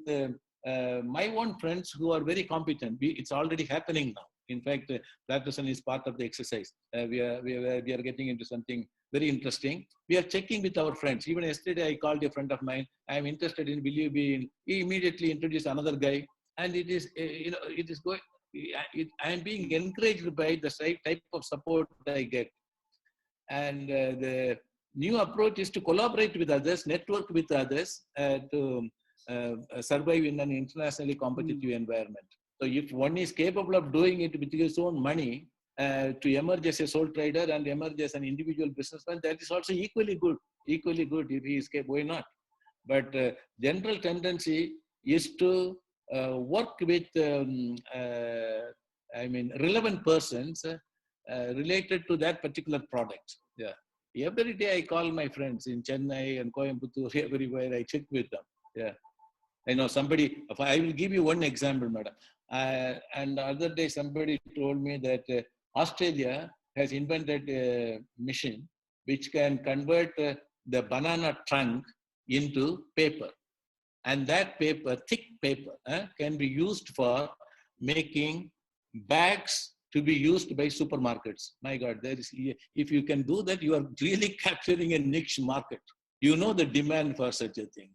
my own friends who are very competent. It's already happening now. In fact, Patterson is part of the exercise. We are getting into something very interesting. We are checking with our friends. Even yesterday, I called a friend of mine. I am interested in, will you be in? He immediately introduced another guy. And it is, it is going, I am being encouraged by the type of support I get. And the new approach is to collaborate with others, network with others to survive in an internationally competitive environment. So if one is capable of doing it with his own money to emerge as a sole trader and emerge as an individual businessman, that is also equally good if he is capable, why not? But general tendency is to work with relevant persons related to that particular product. Yeah. Every day I call my friends in Chennai and Coimbatore, everywhere I check with them. Yeah. I know somebody, I will give you one example, madam. And the other day somebody told me that Australia has invented a machine which can convert the banana trunk into paper. And that paper, thick paper, can be used for making bags to be used by supermarkets. My God, if you can do that, you are really capturing a niche market. You know the demand for such a thing.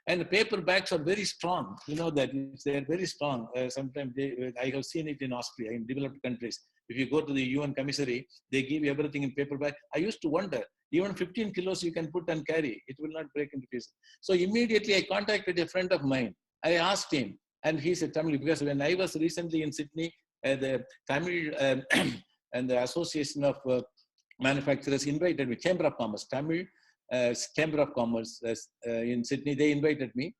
And the paper bags are very strong. You know that they're very strong. Sometimes I have seen it in Austria, in developed countries. If you go to the UN commissary, they give you everything in paper bag. I used to wonder, even 15 kilos you can put and carry. It will not break into pieces. So immediately I contacted a friend of mine. I asked him, and he said, Tamil, because when I was recently in Sydney, the Tamil and the Association of Manufacturers invited me, Chamber of Commerce, Tamil Chamber of Commerce in Sydney, they invited me.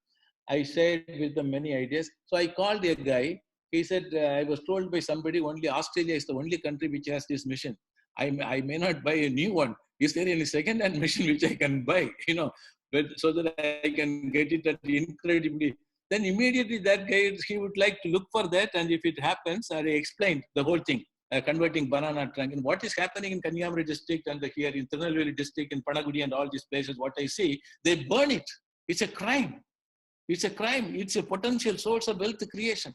I shared with them many ideas. So I called a guy. He said, I was told by somebody only Australia is the only country which has this machine. I may not buy a new one. Is there any second-hand machine which I can buy? But so that I can get it at incredibly. Then immediately that guy, he would like to look for that. And if it happens, I explained the whole thing, converting banana trunk. And what is happening in Kanyakumari district and here in Tirunelveli district, in Panagudi and all these places, what I see, they burn it. It's a crime. It's a crime. It's a potential source of wealth creation.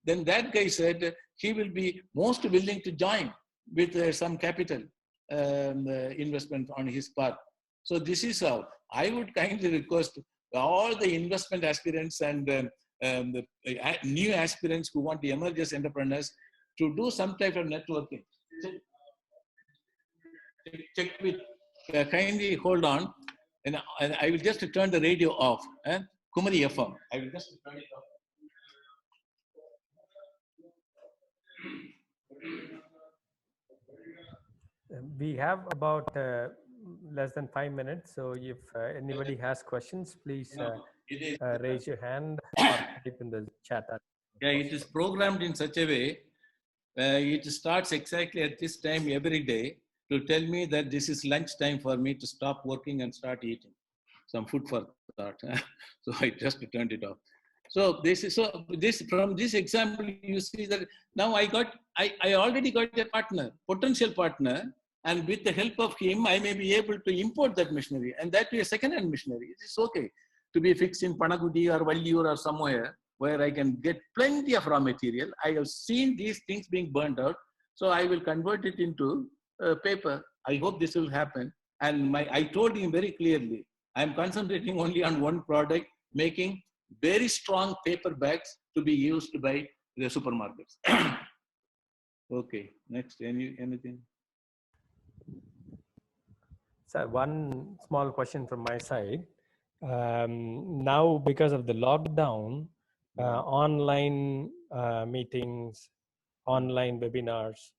Then that guy said he will be most willing to join with some capital investment on his part. So this is how I would kindly request all the investment aspirants and the new aspirants who want to emerge as entrepreneurs to do some type of networking. Check with, kindly hold on, and I will just turn the radio off. Kumari FM. I will just turn it off. We have about less than 5 minutes. So if anybody has questions, please raise your hand or type in the chat. Yeah, it is programmed in such a way. It starts exactly at this time every day to tell me that this is lunch time for me to stop working and start eating some food for thought. So I just turned it off. So from this example, you see that now I already got a partner, potential partner, and with the help of him, I may be able to import that machinery, and that be a second-hand machinery. It is okay to be fixed in Panagudi or Valliyur or somewhere where I can get plenty of raw material. I have seen these things being burned out, so I will convert it into paper. I hope this will happen. And I told him very clearly, I am concentrating only on one product, making very strong paper bags to be used by the supermarkets. Okay, next, anything? So one small question from my side. Now, because of the lockdown, online meetings, online webinars,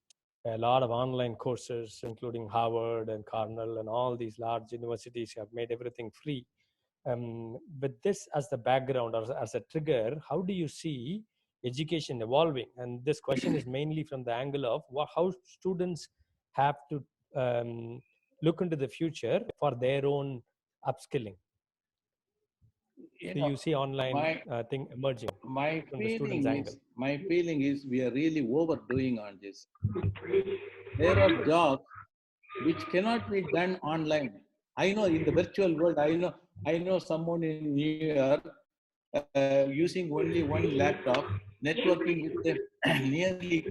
a lot of online courses, including Harvard and Cornell and all these large universities have made everything free. With this as the background or as a trigger, how do you see education evolving? And this question is mainly from the angle of how students have to look into the future for their own upskilling. Do you see online thing emerging from the students' angle? My feeling is we are really overdoing on this. There are jobs which cannot be done online. I know in the virtual world, I know someone in New York using only one laptop, networking with the nearly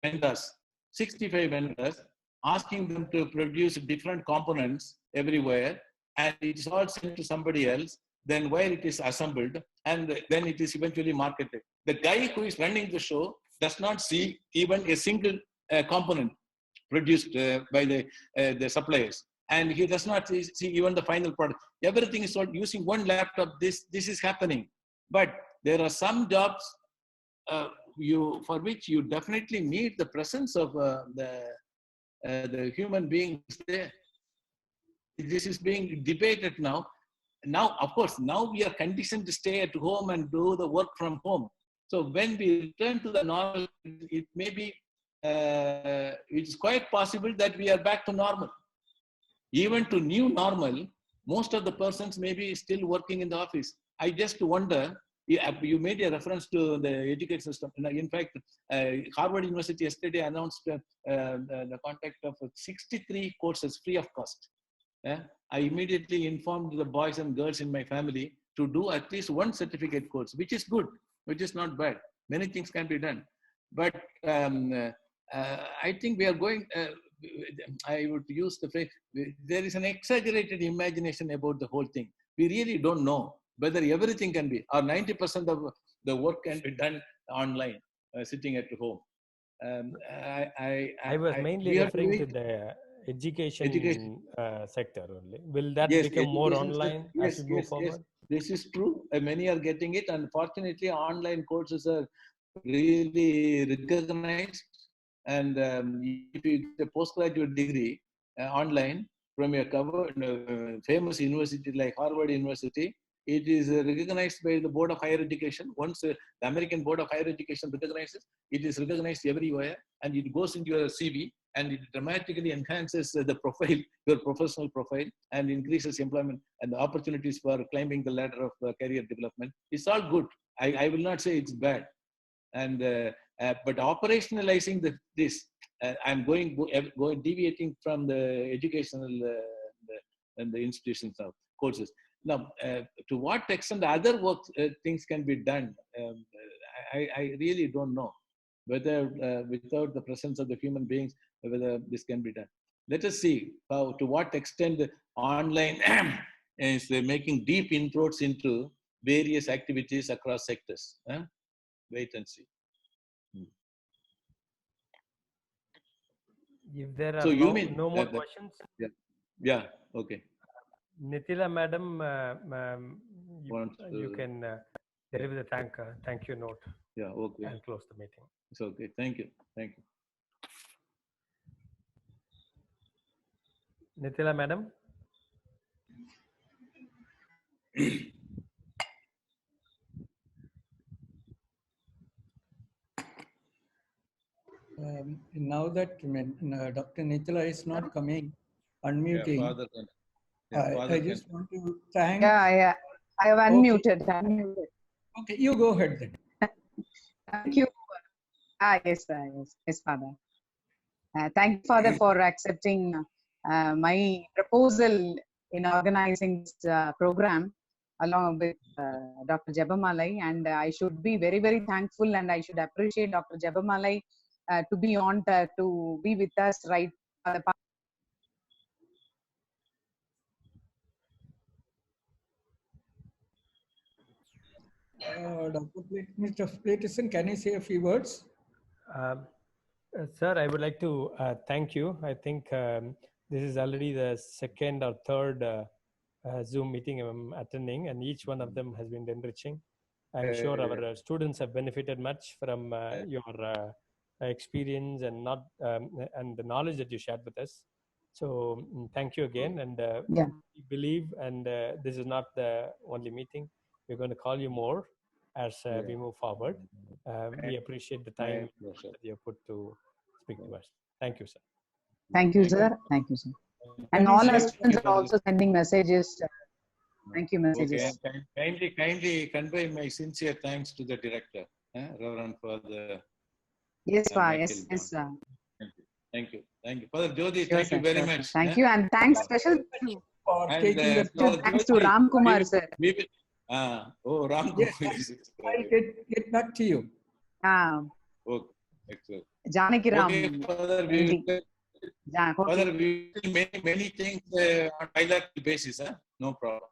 vendors, 65 vendors, asking them to produce different components everywhere, and it is all sent to somebody else, then where it is assembled, and then it is eventually marketed. The guy who is running the show does not see even a single component produced by the suppliers. And he does not see even the final product. Everything is sold using one laptop. This is happening. But there are some jobs for which you definitely need the presence of the human beings there. This is being debated now. Now, of course, now we are conditioned to stay at home and do the work from home. So when we return to the normal, it may be, it's quite possible that we are back to normal. Even to new normal, most of the persons may be still working in the office. I just wonder, you made a reference to the education system. In fact, Harvard University yesterday announced the contact of 63 courses free of cost. I immediately informed the boys and girls in my family to do at least one certificate course, which is good, which is not bad. Many things can be done. But I think we are going, I would use the phrase, there is an exaggerated imagination about the whole thing. We really don't know whether everything can be, or 90% of the work can be done online, sitting at home. I was mainly referring to the education sector only. Will that become more online as we move forward? Yes, this is true. Many are getting it. Unfortunately, online courses are really recognized. And if you get a postgraduate degree online from a famous university like Harvard University, it is recognized by the Board of Higher Education. Once the American Board of Higher Education recognizes, it is recognized everywhere, and it goes into your CV, and it dramatically enhances the profile, your professional profile, and increases employment and the opportunities for climbing the ladder of career development. It's all good. I will not say it's bad. And but operationalizing this, I'm going deviating from the educational and the institutions of courses. Now, to what extent other work things can be done, I really don't know whether without the presence of the human beings, whether this can be done. Let us see to what extent the online is making deep inroads into various activities across sectors. Wait and see. If there are So you mean no more questions? Yeah. Okay. Nitila Madam, you can deliver the thank you note. Yeah. Okay. And close the meeting. It's okay. Thank you. Thank you. Nitila Madam. Now that Dr. Nitila is not coming, unmuting, I just want to thank. Yeah, I have unmuted. Okay, you go ahead then. Thank you. Yes, Father. Thank you, Father, for accepting my proposal in organizing this program along with Dr. Jabamalai, and I should be very, very thankful, and I should appreciate Dr. Jabamalai to be on to be with us right for the Mr. Peterson, can you say a few words? Sir, I would like to thank you. I think this is already the second or third Zoom meeting I'm attending, and each one of them has been enriching. I'm sure our students have benefited much from your experience and and the knowledge that you shared with us. So thank you again, and we believe, and this is not the only meeting. We're going to call you more as we move forward. We appreciate the time that you have put to speak to us. Thank you, sir. Thank you, sir. Thank you, sir. And all our students are also sending messages. Thank you, messages. Okay. Kindly convey my sincere thanks to the director, Reverend, for the. Yes, sir. Thank you. Father Jyoti, thank you very much. Thank you, and thanks special thanks to Ram Kumar, sir. Ram Kumar. Yes, I'll get back to you. Okay, excellent. Janaki Ram. Okay, Father, we will many things on bilateral basis. No problem.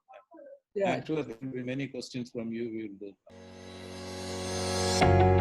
Yeah. I'm sure there will be many questions from you. We will do.